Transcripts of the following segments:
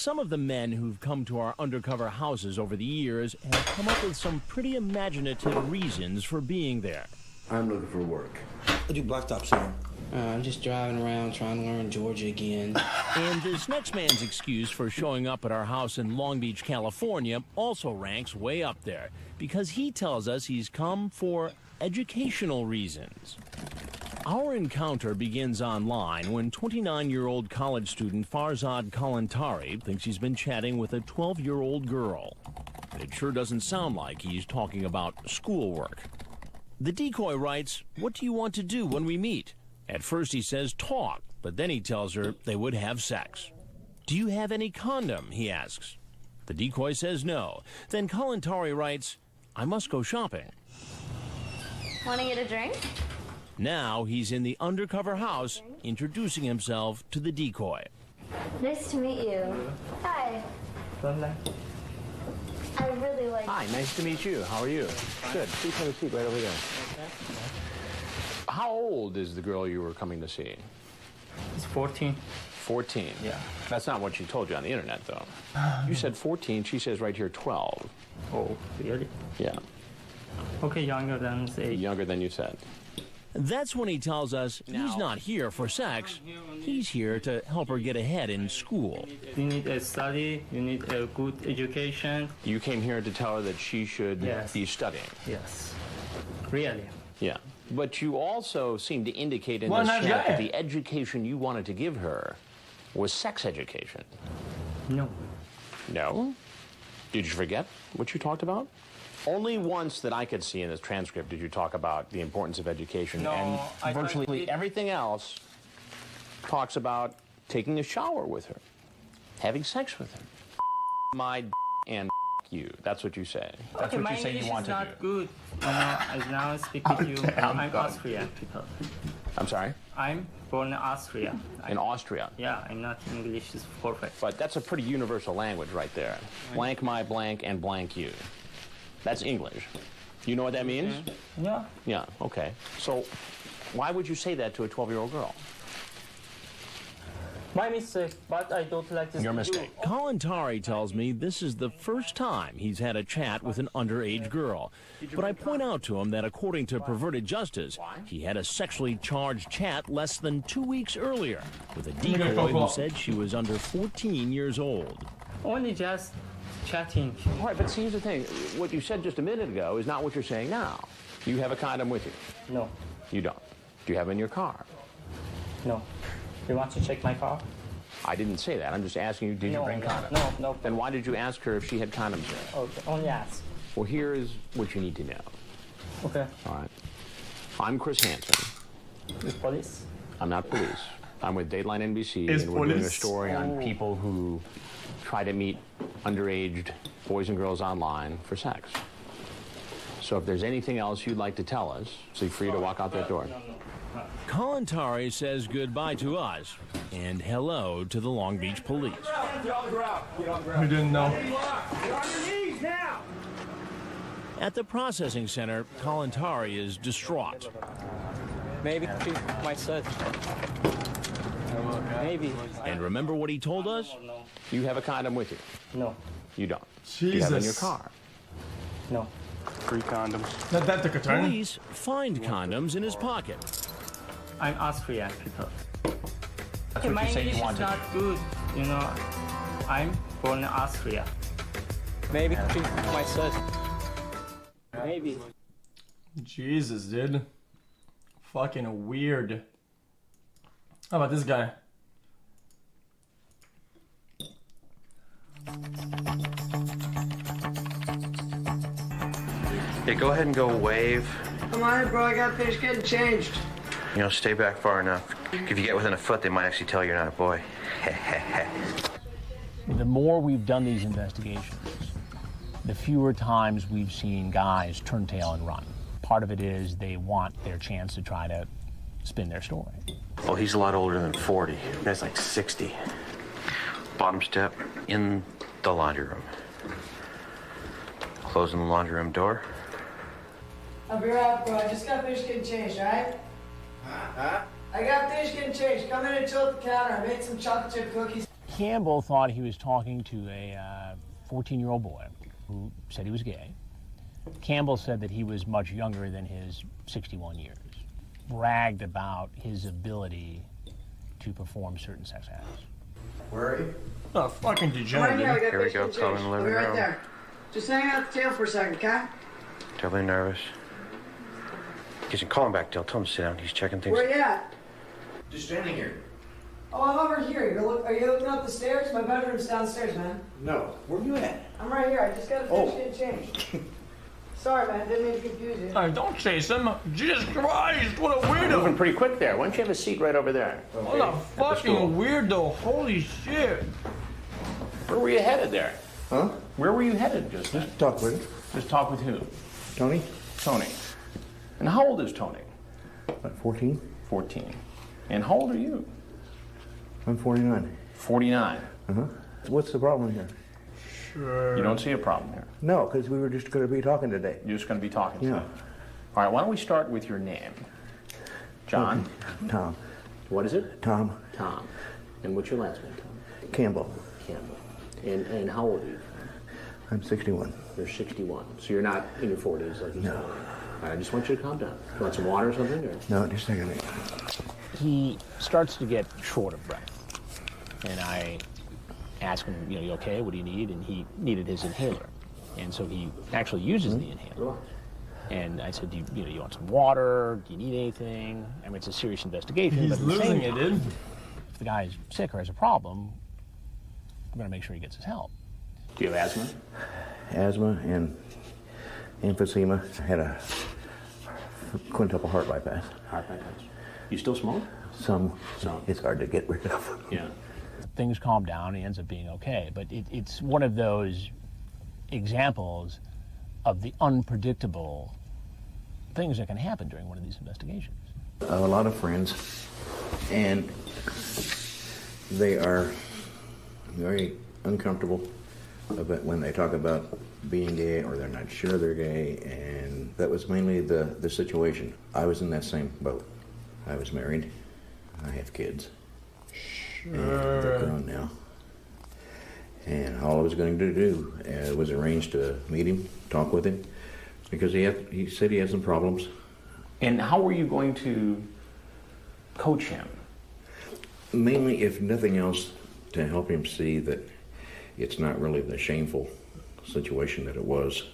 some of the men who've come to our undercover houses over the years have come up with some pretty imaginative reasons for being there. I'm looking for work. I do blacktop, sir. I'm just driving around trying to learn Georgia again. And this next man's excuse for showing up at our house in Long Beach, California, also ranks way up there, because he tells us he's come for educational reasons. Our encounter begins online when 29-year-old college student Farzad Kalantari thinks he's been chatting with a 12-year-old girl. It sure doesn't sound like he's talking about schoolwork. The decoy writes, "What do you want to do when we meet?" At first he says talk, but then he tells her they would have sex. "Do you have any condom?" he asks. The decoy says no. Then Kalantari writes, "I must go shopping." Want to get a drink? Now he's in the undercover house, introducing himself to the decoy. Nice to meet you. Hi. I really like Hi, nice to meet you. How are you? Good. Please have a seat right over there. How old is the girl you were coming to see? It's 14. 14? Yeah. That's not what she told you on the internet, though. You said 14. She says right here 12. Oh, really? Yeah. Okay, younger than say. Younger than you said. That's when he tells us he's not here for sex. He's here to help her get ahead in school. You need a study, you need a good education. You came here to tell her that she should Yes. be studying. Yes. Really? Yeah. But you also seem to indicate in this chat that the education you wanted to give her was sex education. No. No? Did you forget what you talked about? Only once that I could see in this transcript did you talk about the importance of education. No, and virtually everything else talks about taking a shower with her, having sex with her. My and you. That's what you say. That's Okay, what you say you want to do. my English is not good. As now I speak with you. I'm Austrian people. I'm sorry? I'm born in Austria. In Austria. Yeah, I'm not English is perfect. But that's a pretty universal language right there. Blank my blank and blank you. That's English. You know what that means? Yeah. Yeah, okay. So why would you say that to a 12-year-old girl? My mistake, but I don't like this. Your mistake. Kalantari tells me this is the first time he's had a chat with an underage girl. But I point out to him that according to Perverted Justice, he had a sexually charged chat less than 2 weeks earlier with a decoy who said she was under 14 years old. Only just chatting. All right, but see, here's the thing. What you said just a minute ago is not what you're saying now. You have a condom with you. No. You don't. Do you have it in your car? No. You want to check my car? I didn't say that. I'm just asking you, did you bring condoms? No. Then why did you ask her if she had condoms there? Okay, only ask. Well, here's what you need to know. Okay. All right. I'm Chris Hansen. Is police? I'm not police. I'm with Dateline NBC, and we're doing a story on people who try to meet underage boys and girls online for sex. So if there's anything else you'd like to tell us, feel free to walk out that door. Kalantari says goodbye to us and hello to the Long Beach police. We didn't know. At the processing center, Kalantari is distraught. Maybe my son. Maybe. And remember what he told us? You have a condom with you. No. You don't. Jesus. You have it in your car. No. 3 condoms. That took a turn. Police find condoms in his pocket. I'm Austrian people. That's what my you say English you want is to not do. good. You know, I'm born in Austria. Maybe my son. Maybe. Jesus, dude. Fucking weird. How about this guy? Yeah, go ahead and go wave. Come on, bro, I got finished getting changed. You know, stay back far enough. If you get within a foot, they might actually tell you're not a boy. The more we've done these investigations, the fewer times we've seen guys turn tail and run. Part of it is they want their chance to try to spin their story. Well, he's a lot older than 40. That's like 60. Bottom step in the laundry room. Closing the laundry room door. I'll be right, bro. I just got finished getting changed, all right? Huh? I got finished getting changed. Come in and chill at the counter. I made some chocolate chip cookies. Campbell thought he was talking to a 14-year-old boy who said he was gay. Campbell said that he was much younger than his 61 years, bragged about his ability to perform certain sex acts. Where are you? Oh, fucking degenerate. Here we go, Tom in the living room. Right there. Just hang out at the tail for a second, okay? Doubly nervous. Listen, call him back, Dale. Tell him to sit down. He's checking things. Where you at? Just standing here. Oh, I'm over here. Are you looking up the stairs? My bedroom's downstairs, man. No. Where you at? I'm right here. I just got to finish getting changed. Sorry, man. Didn't mean to confuse you. Hey, don't chase him. Jesus Christ, what a weirdo. Moving pretty quick there. Why don't you have a seat right over there? What a fucking weirdo. Holy shit. Where were you headed there? Huh? Where were you headed just then? Just talk with him. Just talk with who? Tony? Tony. And how old is Tony? About 14. 14. And how old are you? I'm 49. 49. Uh-huh. What's the problem here? Sure. You don't see a problem here. No, because we were just going to be talking today. You're just going to be talking Yeah. to him. All right, why don't we start with your name? John? Tom. What is it? Tom Tom. And what's your last name, Tom? Campbell. Campbell. And how old are you? I'm 61. You're 61. So you're not in your 40s like you said. No. All right, I just want you to calm down. You want some water or something? Or? No, just a second. He starts to get short of breath. And I ask him, you okay? What do you need? And he needed his inhaler. And so he actually uses the inhaler. And I said, do you want some water? Do you need anything? I mean, it's a serious investigation. He's but at the losing same it, time, dude. if the guy's sick or has a problem, I'm going to make sure he gets his help. Do you have asthma? Asthma and emphysema. I had a quintuple heart bypass. Heart bypass. You still smoke? Some. Some. It's hard to get rid of. Yeah. Things calm down, he ends up being okay. But it's one of those examples of the unpredictable things that can happen during one of these investigations. I have a lot of friends, and they are very uncomfortable about when they talk about being gay, or they're not sure they're gay, and that was mainly the situation. I was in that same boat. I was married. I have kids. And they're grown now. And all I was going to do was arrange to meet him, talk with him, because he said he had some problems. And how were you going to coach him? Mainly, if nothing else, to help him see that it's not really the shameful situation that it was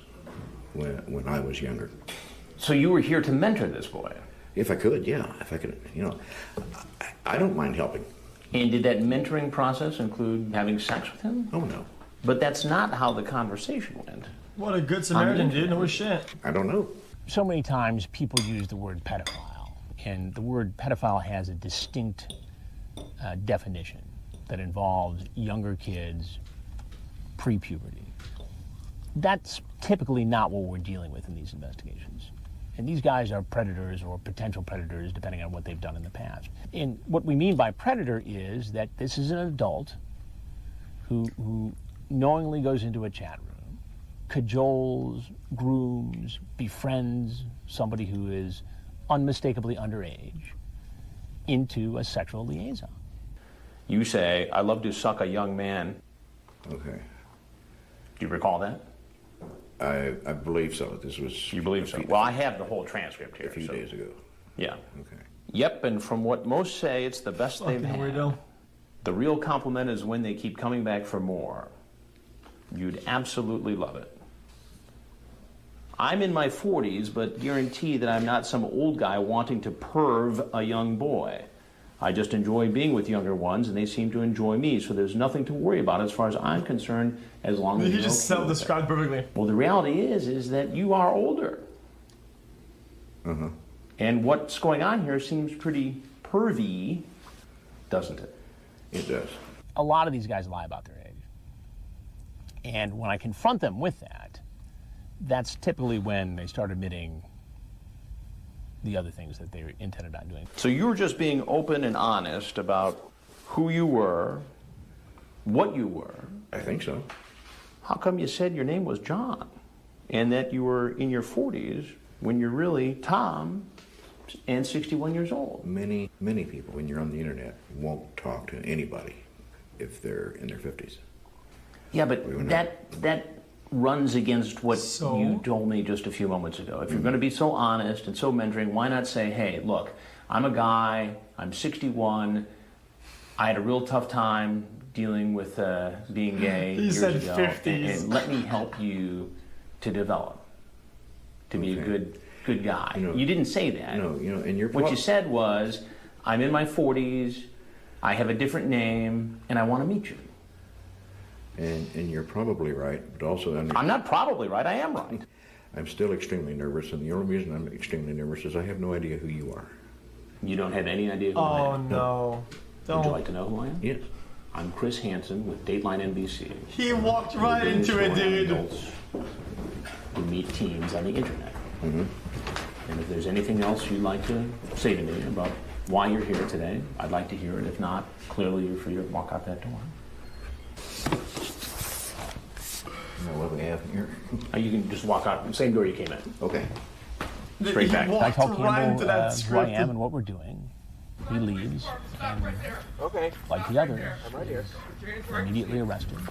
when I was younger. So you were here to mentor this boy? If I could, yeah. If I could, I don't mind helping. And did that mentoring process include having sex with him? Oh, no. But that's not how the conversation went. What a good Samaritan, dude. No shit. I don't know. So many times people use the word pedophile, and the word pedophile has a distinct definition that involves younger kids pre-puberty. That's typically not what we're dealing with in these investigations. And these guys are predators or potential predators, depending on what they've done in the past. And what we mean by predator is that this is an adult who knowingly goes into a chat room, cajoles, grooms, befriends somebody who is unmistakably underage into a sexual liaison. You say, I love to suck a young man. Okay. Do you recall that? I believe so. This was... You believe so? Well, I have the whole transcript here. A few days ago. Yeah. Okay. Yep, and from what most say, it's the best they've had. Weirdo. The real compliment is when they keep coming back for more. You'd absolutely love it. I'm in my 40s, but guarantee that I'm not some old guy wanting to perv a young boy. I just enjoy being with younger ones, and they seem to enjoy me, so there's nothing to worry about as far as I'm concerned, as long as You you're just self-described perfectly. Well, the reality is that you are older. Uh-huh. And what's going on here seems pretty pervy, doesn't it? It does. A lot of these guys lie about their age. And when I confront them with that, that's typically when they start admitting the other things that they intended on doing. So you were just being open and honest about who you were, what you were. I think so. How come you said your name was John and that you were in your 40s when you're really Tom and 61 years old? Many people, when you're on the internet, won't talk to anybody if they're in their 50s. Yeah, but that runs against what you told me just a few moments ago. If you're going to be so honest and so mentoring, why not say, hey, look, I'm a guy, I'm 61, I had a real tough time dealing with being gay years ago, and let me help you to develop, to be a good guy. You didn't say that. No, and what you said was, I'm in my 40s, I have a different name, and I want to meet you. And you're probably right, but also... I'm not probably right, I am right. I'm still extremely nervous, and the only reason I'm extremely nervous is I have no idea who you are. You don't have any idea who I am? Oh, no. Would you like to know who I am? Yes. I'm Chris Hansen with Dateline NBC. He walked right into it, dude. Who meet teens on the internet. And if there's anything else you'd like to say to me about why you're here today, I'd like to hear it. If not, clearly you're free to walk out that door. What do we have here? You can just walk out the same door you came in. Okay. Straight back. I tell Campbell who I am and what we're doing. He leaves, and like the others, immediately arrested and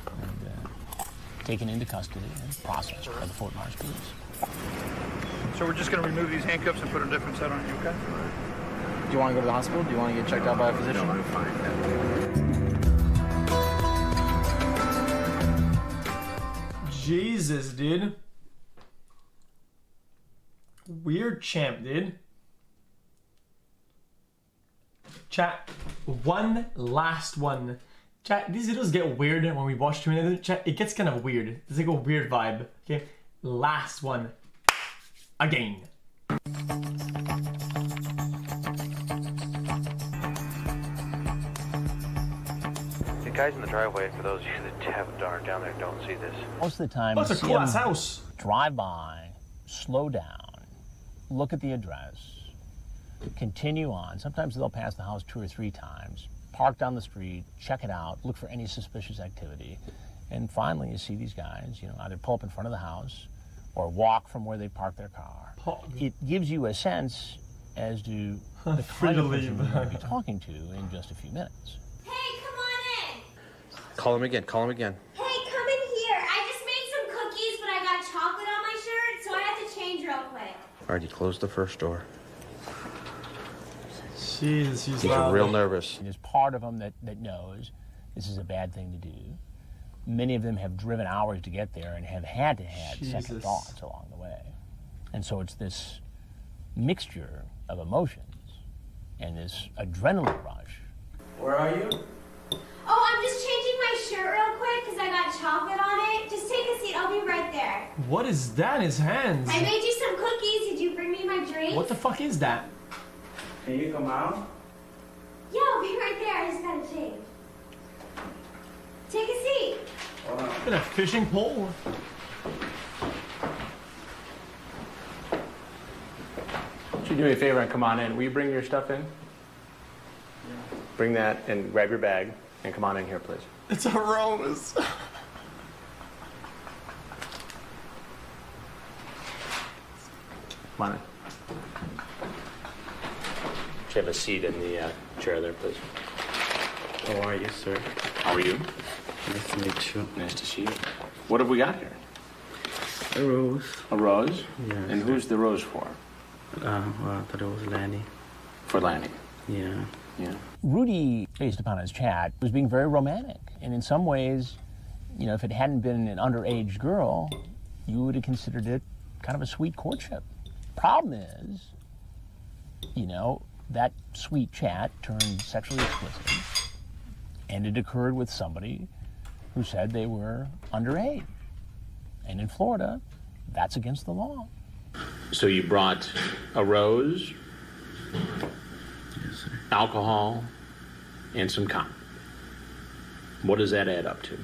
taken into custody and processed by the Fort Myers police. So we're just going to remove these handcuffs and put a different set on you, okay? Do you want to go to the hospital? Do you want to get checked out by a physician? No, I'm fine. Jesus, dude. Weird champ, dude. Chat, one last one. Chat, these videos get weird when we watch too many. Chat, it gets kind of weird. It's like a weird vibe. Okay, last one. Again. The guys in the driveway, for those of you that are down there, don't see this. Most of the time, that's a cool ass house. Drive by, slow down, look at the address, continue on. Sometimes they'll pass the house 2 or 3 times, park down the street, check it out, look for any suspicious activity, and finally you see these guys, either pull up in front of the house or walk from where they parked their car. It gives you a sense as to the kind of person you're going to be talking to in just a few minutes. Hey, come on in. Call him again. Call him again. Hey, come in here. I just made some cookies, but I got chocolate on my shirt, so I had to change real quick. All right, you closed the first door. Jesus, he's real nervous. There's part of them that knows this is a bad thing to do. Many of them have driven hours to get there and have had to have second thoughts along the way. And so it's this mixture of emotions and this adrenaline rush. Where are you? Oh, I'm just changing my shirt real quick because I got chocolate on it. Just take a seat. I'll be right there. What is that in his hands? I made you some cookies. Did you bring me my drink? What the fuck is that? Can you come out? Yeah, I'll be right there. I just gotta change. Take a seat. In a fishing pole. Would you do me a favor and come on in? Will you bring your stuff in? Bring that and grab your bag and come on in here, please. It's a rose. Come on in. Should have a seat in the chair there, please. How are you, sir? How are you? Nice to meet you. Nice to see you. What have we got here? A rose. A rose? Yeah. And who's the rose for? Well, I thought it was Lanny. For Lanny. Yeah. Yeah. Rudy, based upon his chat, was being very romantic. And in some ways, if it hadn't been an underage girl, you would have considered it kind of a sweet courtship. Problem is, that sweet chat turned sexually explicit, and it occurred with somebody who said they were underage. And in Florida, that's against the law. So you brought a rose, Yes, sir. alcohol, and some cotton. What does that add up to?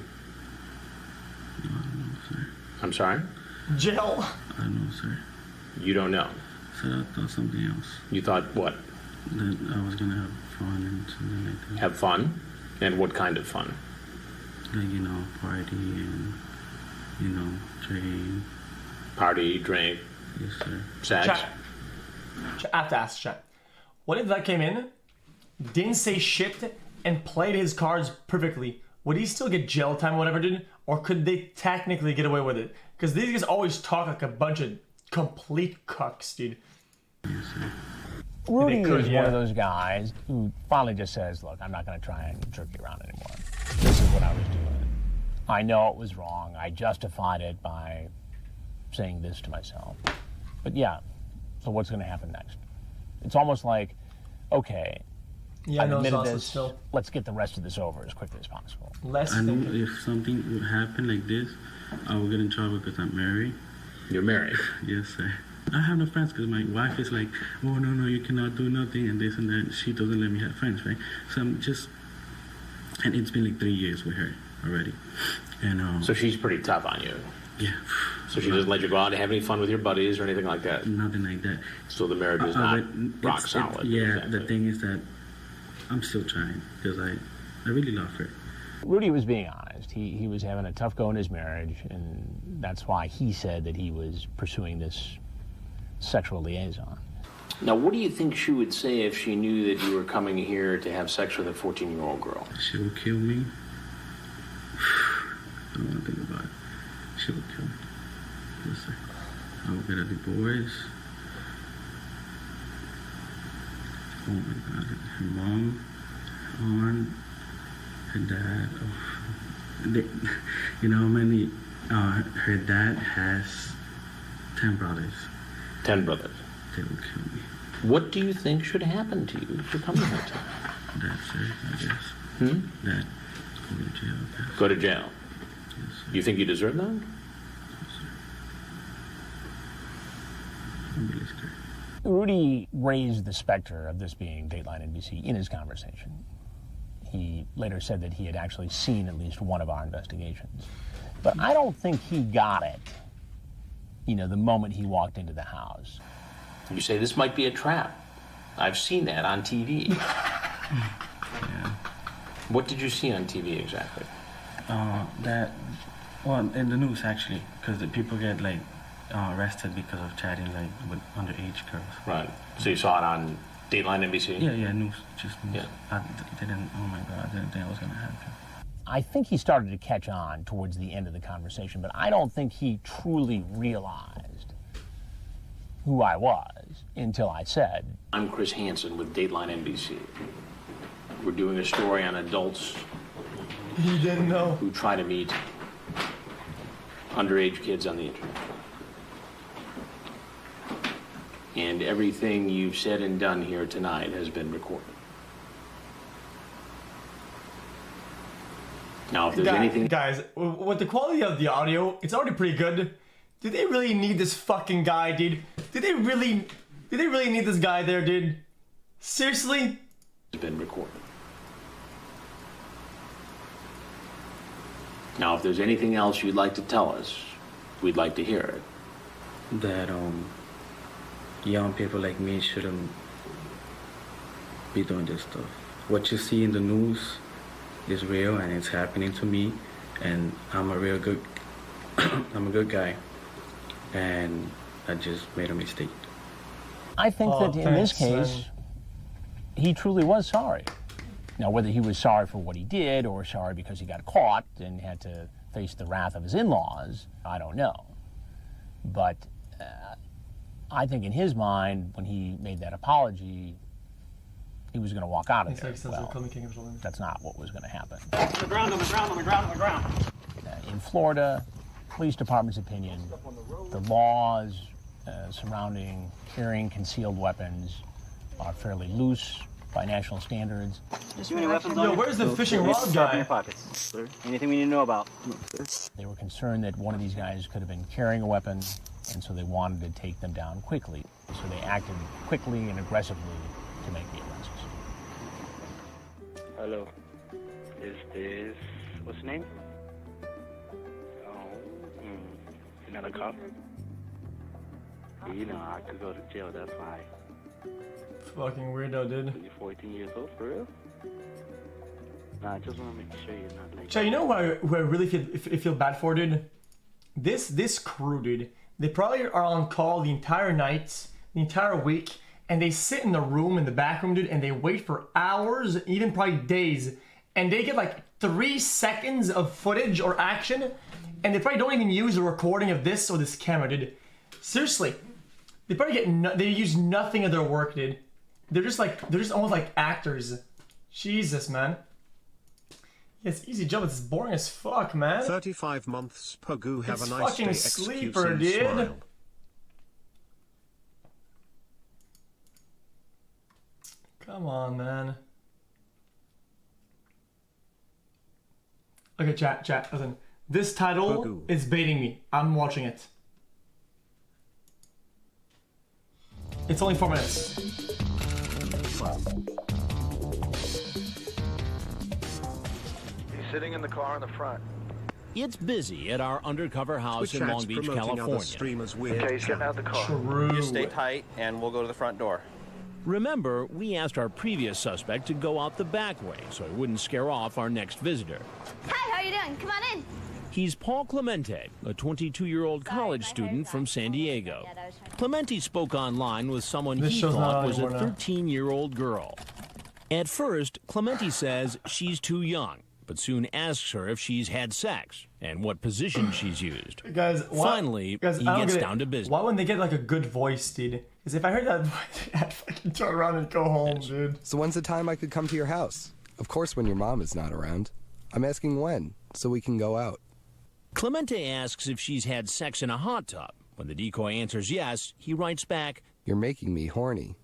I don't know, sir. I'm sorry? Jail. I don't know, sir. You don't know. So I thought something else. You thought what? That I was gonna have fun and something like that. Have fun? And what kind of fun? Like, party and, drink. Party, drink, Yes, sir. sex? Chat. I have to ask chat. What if that came in, didn't say shit, and played his cards perfectly? would he still get jail time or whatever, dude? Or could they technically get away with it? Because these guys always talk like a bunch of complete cucks, dude. Rudy is one of those guys who finally just says, look, I'm not going to try and jerk you around anymore. This is what I was doing. I know it was wrong. I justified it by saying this to myself. But yeah, so what's going to happen next? It's almost like, okay, I admitted this, let's get the rest of this over as quickly as possible. I know if something would happen like this, I will get in trouble because I'm married. You're married? Yes, sir. I have no friends because my wife is like, oh, no, you cannot do nothing and this and that. She doesn't let me have friends, right? So I'm just, and it's been like 3 years with her already. And so she's pretty tough on you? Yeah. So she doesn't let you go out and have any fun with your buddies or anything like that? Nothing like that. So the marriage is not rock solid? Yeah, exactly. The thing is that I'm still trying because I really love her. Rudy was being honest. He was having a tough go in his marriage, and that's why he said that he was pursuing this sexual liaison. Now, what do you think she would say if she knew that you were coming here to have sex with a 14-year-old girl? She would kill me. I don't want to think about it. She would kill me. Listen, I would get a divorce. Oh my God, her mom, aunt, her dad. Oh. You know how many? Her dad has 10 brothers. 10 brothers. They will kill me. What do you think should happen to you for coming here today? That's it, I guess. That. Go to jail. Go to jail? Yes, sir. You think you deserve that? Yes, sir. I'm really scared. Rudy raised the specter of this being Dateline NBC in his conversation. He later said that he had actually seen at least one of our investigations. But I don't think he got it, the moment he walked into the house. You say this might be a trap. I've seen that on TV. Yeah. What did you see on TV exactly? In the news actually, because the people get arrested because of chatting with underage girls. Right. So you saw it on Dateline NBC? Yeah, news, just news. Yeah. I didn't. Oh my God, I didn't think it was gonna happen. I think he started to catch on towards the end of the conversation, but I don't think he truly realized who I was until I said, I'm Chris Hansen with Dateline NBC. We're doing a story on adults he didn't know who try to meet underage kids on the internet. And everything you've said and done here tonight has been recorded. Now, if there's anything... Guys, with the quality of the audio, it's already pretty good. Do they really need this fucking guy, dude? Do they really need this guy there, dude? Seriously? It's been recorded. Now, if there's anything else you'd like to tell us, we'd like to hear it. That, young people like me shouldn't be doing this stuff. What you see in the news is real and it's happening to me, and I'm a good guy, and I just made a mistake. I think that in this case, he truly was sorry. Now, whether he was sorry for what he did or sorry because he got caught and had to face the wrath of his in-laws, I don't know. But I think in his mind, when he made that apology, he was going to walk out of there. Well, that's not what was going to happen. On the ground. In Florida, police department's opinion, the laws surrounding carrying concealed weapons are fairly loose by national standards. Yo, where's the fishing rod guy? Sir, anything we need to know about? They were concerned that one of these guys could have been carrying a weapon, and so they wanted to take them down quickly. So they acted quickly and aggressively to make the arrests. Hello. Is this... what's your name? You're not a cop? You know, I could go to jail, that's why. Fucking weirdo, dude. You're 14 years old, for real? Nah, I just want to make sure you're not like... Chad, you know who I really feel bad for, dude? This crew, dude. They probably are on call the entire night, the entire week, and they sit in the room, in the back room, dude, and they wait for hours, even probably days, and they get like 3 seconds of footage or action, and they probably don't even use a recording of this or this camera, dude. Seriously, they probably they use nothing of their work, dude. They're just almost like actors. Jesus, man. Yeah, it's easy job. It's boring as fuck, man. 35 months. Pogu, have It's a nice fucking day. sleeper, XQC, dude. smile. Come on, man. Okay, chat, listen. This title is baiting me. I'm watching it. It's only 4 minutes. He's sitting in the car in the front. It's busy at our undercover house Twitch in ads Long Beach, promoting other California. streamers' weird Okay, he's getting out of the car. True. You stay tight, and we'll go to the front door. Remember, we asked our previous suspect to go out the back way so he wouldn't scare off our next visitor. Hi, how you doing? Come on in. He's Paul Clemente, a 22-year-old college student from San Diego. Clemente spoke online with someone he thought was a 13-year-old girl. At first, Clemente says she's too young, but soon asks her if she's had sex and what position she's used. Guys, finally, he gets down to business. Why wouldn't they get like a good voice, dude? Because if I heard that voice, I'd fucking turn around and go home, dude. So when's the time I could come to your house? Of course when your mom is not around. I'm asking when, so we can go out. Clemente asks if she's had sex in a hot tub. When the decoy answers yes, he writes back, "You're making me horny."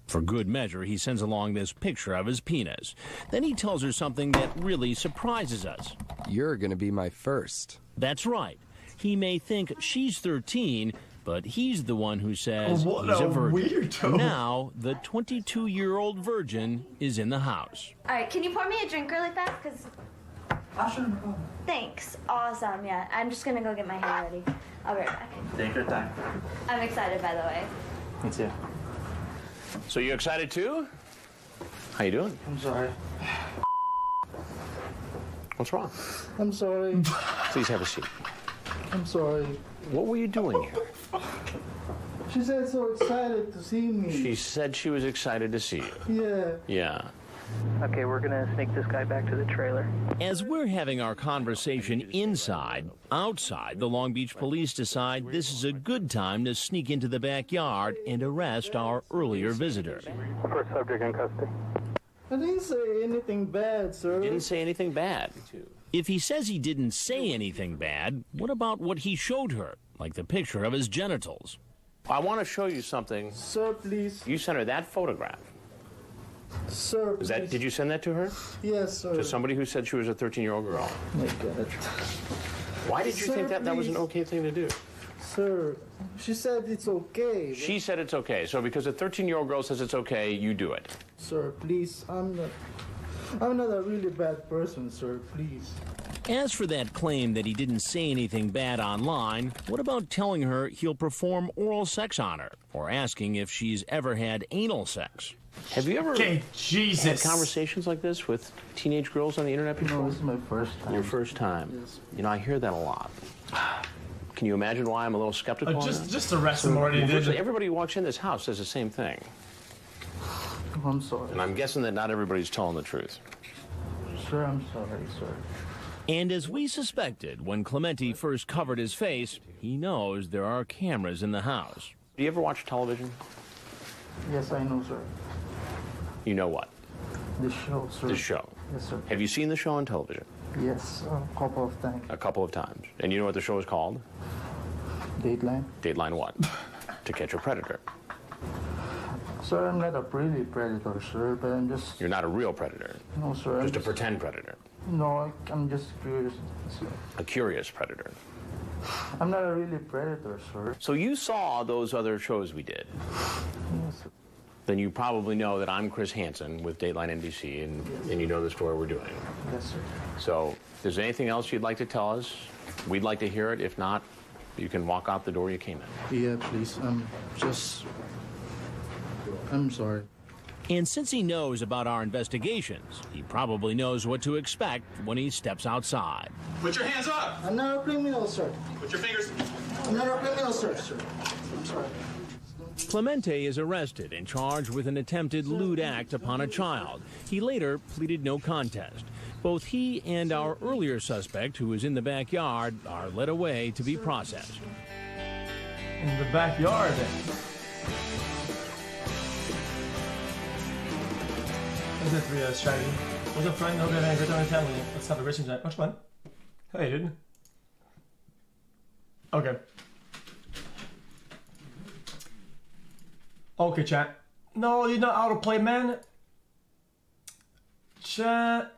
For good measure, he sends along this picture of his penis. Then he tells her something that really surprises us. "You're gonna be my first." That's right. He may think she's 13, but he's the one who says What he's a a virgin. weirdo. Now, the 22-year-old virgin is in the house. All right, can you pour me a drink really fast? Because thanks. Awesome. Yeah, I'm just gonna go get my hair ready. I'll be right back. Take your time. I'm excited, by the way. Me too. So you excited too? How you doing? I'm sorry. What's wrong? I'm sorry. Please have a seat. I'm sorry. What were you doing here? She said so excited to see me. She said she was excited to see you. Yeah. Yeah. Okay, we're gonna sneak this guy back to the trailer. As we're having our conversation inside, outside, the Long Beach police decide this is a good time to sneak into the backyard and arrest our earlier visitor. First subject in custody. I didn't say anything bad, sir. Didn't say anything bad. If he says he didn't say anything bad, what about what he showed her, like the picture of his genitals? I want to show you something. Sir, please. You sent her that photograph. Sir, Is that? Did you send that to her? Yes, sir. To somebody who said she was a 13-year-old girl. Oh my God. Why did you think that was an okay thing to do? Sir, she said it's okay. She said it's okay. So because a 13-year-old girl says it's okay, you do it. Sir, please, I'm not a really bad person, sir, please. As for that claim that he didn't say anything bad online, what about telling her he'll perform oral sex on her, or asking if she's ever had anal sex? Have you ever had conversations like this with teenage girls on the internet before? No, this is my first time. Your first time? Yes. You know, I hear that a lot. Can you imagine why I'm a little skeptical? on that? Just arrest him already. Virtually everybody who walks in this house says the same thing. I'm sorry. And I'm guessing that not everybody's telling the truth. Sir, I'm sorry, sir. And as we suspected, when Clemente first covered his face, he knows there are cameras in the house. Do you ever watch television? Yes, I know, sir. You know what? The show, sir. The show. Yes, sir. Have you seen the show on television? Yes, a couple of times. A couple of times. And you know what the show is called? Dateline. Dateline what? To Catch a Predator. Sir, I'm not a really predator, sir, but I'm just... You're not a real predator. No, sir. Just a pretend predator. No, I'm just curious, sir. A curious predator. I'm not a really predator, sir. So you saw those other shows we did. Yes, sir. Then you probably know that I'm Chris Hansen with Dateline NBC, and you know the story we're doing. Yes, sir. So, if there's anything else you'd like to tell us, we'd like to hear it. If not, you can walk out the door you came in. Yeah, please. I'm sorry. And since he knows about our investigations, he probably knows what to expect when he steps outside. Put your hands up! I'm not a criminal, sir. Put your fingers... I'm not a criminal, sir. I'm sorry. Clemente is arrested and charged with an attempted lewd act upon a child. He later pleaded no contest. Both he and our earlier suspect, who was in the backyard, are led away to be processed. In the backyard. What's it for your strategy? What's up, friend? Hope you're having a great time with family. Let's have a great time. Which one? Hey, dude. Okay. Okay, chat. No, you're not out of play, man. Chat.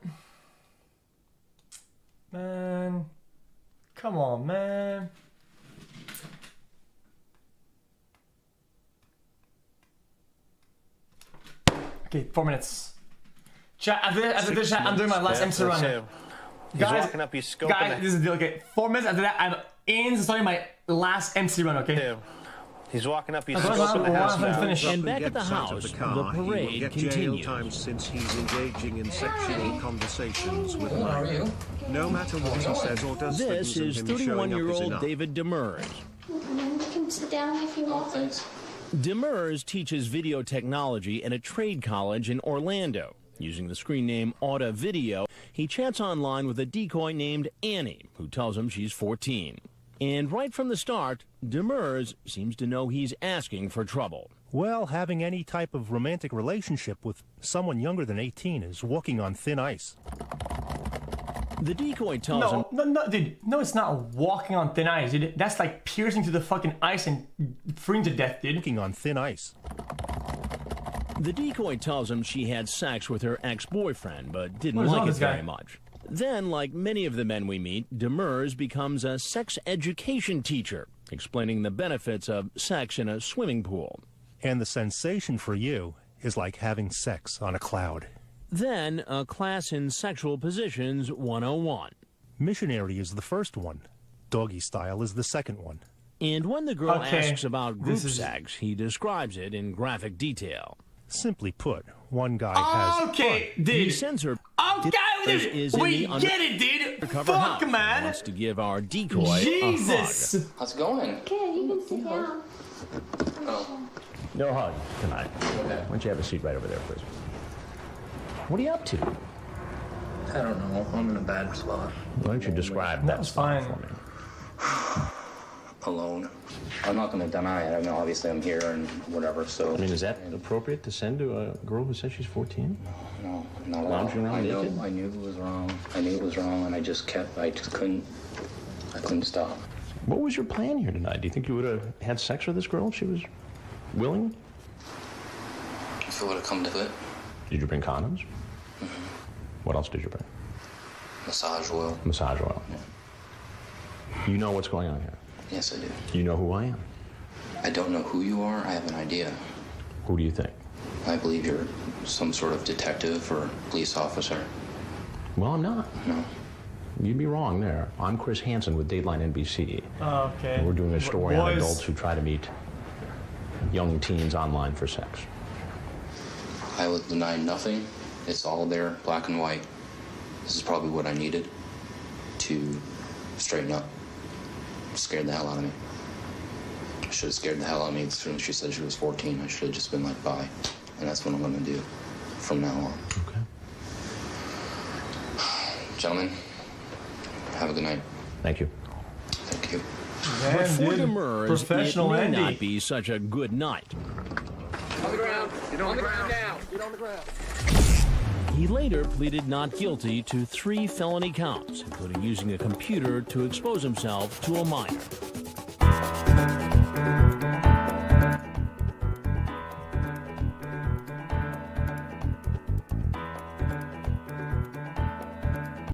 Man. Come on, man. Okay, 4 minutes. Chat, after this chat, I'm doing my last MC run. He's walking up, he's scoping guys, it. this is the deal. Okay, 4 minutes after that, I'm in starting my last MC run, okay? He's walking up, he's scoping the house now. And back at the house, the parade continues. Time since he's engaging in sexual conversations with Mike. No matter what he says or does, This is 31-year-old David Demers. You can sit down if you want. Thanks. Demers teaches video technology at a trade college in Orlando. Using the screen name Auto Video, he chats online with a decoy named Annie, who tells him she's 14. And right from the start, Demers seems to know he's asking for trouble. Well, having any type of romantic relationship with someone younger than 18 is walking on thin ice. The decoy tells him... No, dude. No, it's not walking on thin ice, dude. That's like piercing through the fucking ice and freezing to death, dude. Walking on thin ice. The decoy tells him she had sex with her ex-boyfriend, but didn't like it very much. Then, like many of the men we meet, Demers becomes a sex education teacher, explaining the benefits of sex in a swimming pool. And the sensation for you is like having sex on a cloud. Then, a class in sexual positions 101. Missionary is the first one. Doggy style is the second one. And when the girl asks about group sex, he describes it in graphic detail. Simply put, one guy has... Okay, dude. He sends her... Okay, dude. We get it, dude. Fuck, man. Wants to give our decoy Jesus. a hug. How's it going? Good, you can sit down. Oh. No hug tonight. Okay. Why don't you have a seat right over there, please? What are you up to? I don't know. I'm in a bad spot. Why don't you describe that spot for me? Alone. I'm not going to deny it. I mean, obviously I'm here and whatever, so... I mean, is that appropriate to send to a girl who says she's 14? No, not at all. Lounging around naked? I knew it was wrong. I knew it was wrong, and I just couldn't stop. What was your plan here tonight? Do you think you would have had sex with this girl if she was willing? If it would have come to it. Did you bring condoms? Mm-hmm. What else did you bring? Massage oil. Massage oil. Yeah. You know what's going on here? Yes, I do. You know who I am? I don't know who you are. I have an idea. Who do you think? I believe you're some sort of detective or police officer. Well, I'm not. No. You'd be wrong there. I'm Chris Hansen with Dateline NBC. Okay. And we're doing a story on adults who try to meet young teens online for sex. I will deny nothing. It's all there, black and white. This is probably what I needed to straighten up. Scared the hell out of me. I should have scared the hell out of me as soon as she said she was 14. I should have just been like, bye. And that's what I'm going to do from now on. Okay. Gentlemen, have a good night. Thank you. Thank you. But for Demers, it may not be such a good night. On the ground. Get on the ground now. Get on the ground. He later pleaded not guilty to 3 felony counts, including using a computer to expose himself to a minor.